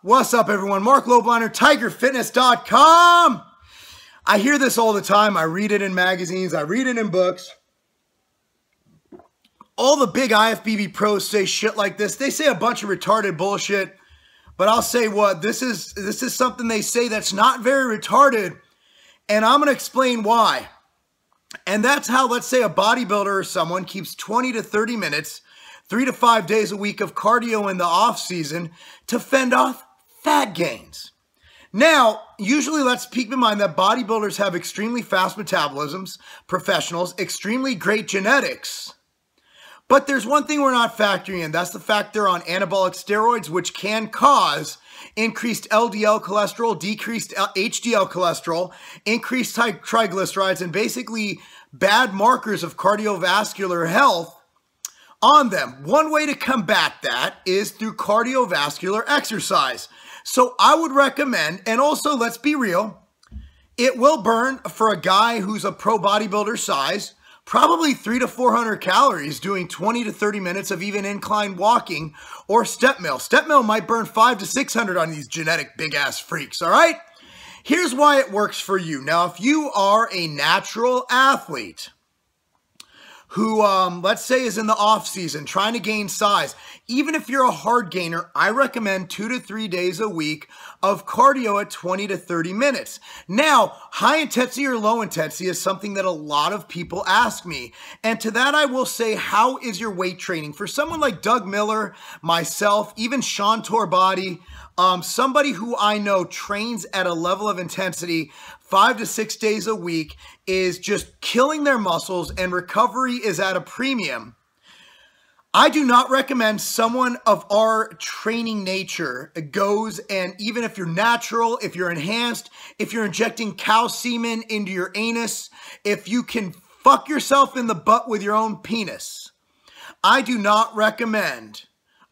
What's up, everyone? Marc Lobliner, TigerFitness.com. I hear this all the time. I read it in magazines. I read it in books. All the big IFBB pros say shit like this. They say a bunch of retarded bullshit. But I'll say what, this is something they say that's not very retarded. And I'm going to explain why. And that's how, let's say, a bodybuilder or someone keeps 20 to 30 minutes, 3 to 5 days a week of cardio in the off season to fend off fat gains. Now, usually let's keep in mind that bodybuilders have extremely fast metabolisms, professionals, extremely great genetics. But there's one thing we're not factoring in. That's the fact they're on anabolic steroids, which can cause increased LDL cholesterol, decreased HDL cholesterol, increased triglycerides, and basically bad markers of cardiovascular health on them. One way to combat that is through cardiovascular exercise. So I would recommend, and also let's be real, it will burn for a guy who's a pro bodybuilder size, probably 300 to 400 calories doing 20 to 30 minutes of even incline walking or step mill. Step mill might burn 500 to 600 on these genetic big ass freaks, all right? Here's why it works for you. Now, if you are a natural athlete who, let's say, is in the off season trying to gain size, even if you're a hard gainer, I recommend 2 to 3 days a week of cardio at 20 to 30 minutes. Now, high intensity or low intensity is something that a lot of people ask me. And to that, I will say, how is your weight training? For someone like Doug Miller, myself, even Sean Torbati, somebody who I know trains at a level of intensity 5 to 6 days a week, is just killing their muscles, and recovery is at a premium. I do not recommend someone of our training nature goes, and even if you're natural, if you're enhanced, if you're injecting cow semen into your anus, if you can fuck yourself in the butt with your own penis, I do not recommend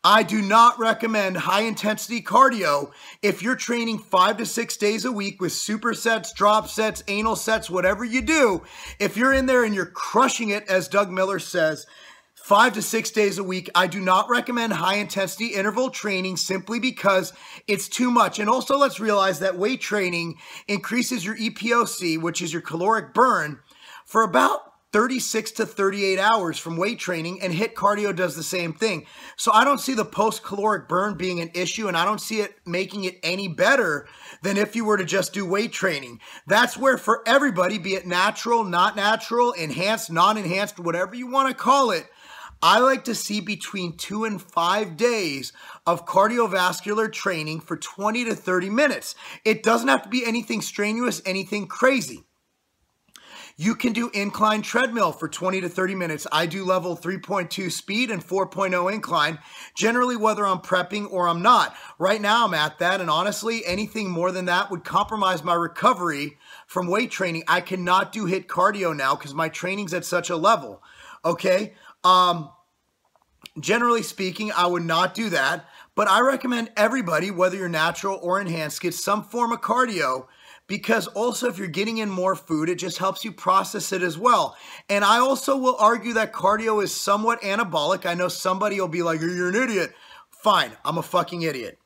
high intensity cardio if you're training 5 to 6 days a week with supersets, drop sets, anal sets, whatever you do. If you're in there and you're crushing it, as Doug Miller says, 5 to 6 days a week, I do not recommend high intensity interval training simply because it's too much. And also let's realize that weight training increases your EPOC, which is your caloric burn, for about 36 to 38 hours from weight training, and HIIT cardio does the same thing. So I don't see the post-caloric burn being an issue, and I don't see it making it any better than if you were to just do weight training. That's where for everybody, be it natural, not natural, enhanced, non-enhanced, whatever you want to call it, I like to see between 2 and 5 days of cardiovascular training for 20 to 30 minutes. It doesn't have to be anything strenuous, anything crazy. You can do incline treadmill for 20 to 30 minutes. I do level 3.2 speed and 4.0 incline, generally whether I'm prepping or I'm not. Right now I'm at that, and honestly, anything more than that would compromise my recovery from weight training. I cannot do HIIT cardio now because my training's at such a level, okay? Generally speaking, I would not do that, but I recommend everybody, whether you're natural or enhanced, get some form of cardio, because also if you're getting in more food, it just helps you process it as well. And I also will argue that cardio is somewhat anabolic. I know somebody will be like, you're an idiot. Fine, I'm a fucking idiot.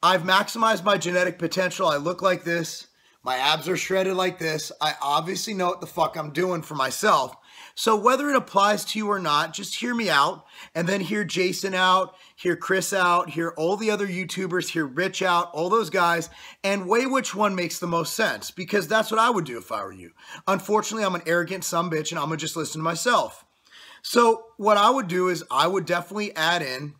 I've maximized my genetic potential. I look like this. My abs are shredded like this. I obviously know what the fuck I'm doing for myself. So whether it applies to you or not, just hear me out, and then hear Jason out, hear Chris out, hear all the other YouTubers, hear Rich out, all those guys, and weigh which one makes the most sense, because that's what I would do if I were you. Unfortunately, I'm an arrogant sumbitch, and I'm going to just listen to myself. So what I would do is I would definitely add in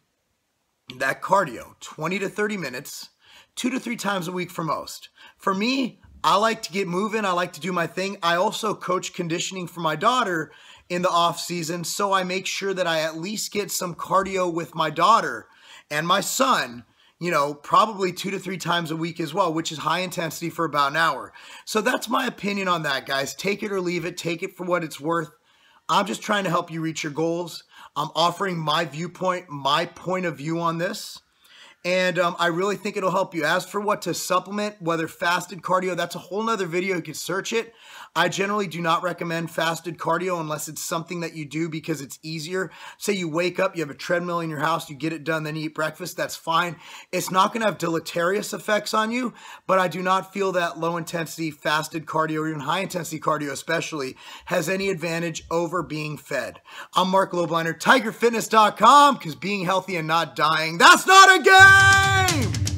that cardio, 20 to 30 minutes, 2 to 3 times a week for most. For me, I like to get moving. I like to do my thing. I also coach conditioning for my daughter in the off season, so I make sure that I at least get some cardio with my daughter and my son, you know, probably 2 to 3 times a week as well, which is high intensity for about an hour. So that's my opinion on that, guys. Take it or leave it. Take it for what it's worth. I'm just trying to help you reach your goals. I'm offering my viewpoint, my point of view on this. And I really think it'll help you. As for what to supplement, whether fasted cardio, that's a whole nother video. You can search it. I generally do not recommend fasted cardio unless it's something that you do because it's easier. Say you wake up, you have a treadmill in your house, you get it done, then you eat breakfast, that's fine. It's not going to have deleterious effects on you, but I do not feel that low intensity fasted cardio or even high intensity cardio especially has any advantage over being fed. I'm Marc Lobliner, TigerFitness.com, because being healthy and not dying, that's not a game!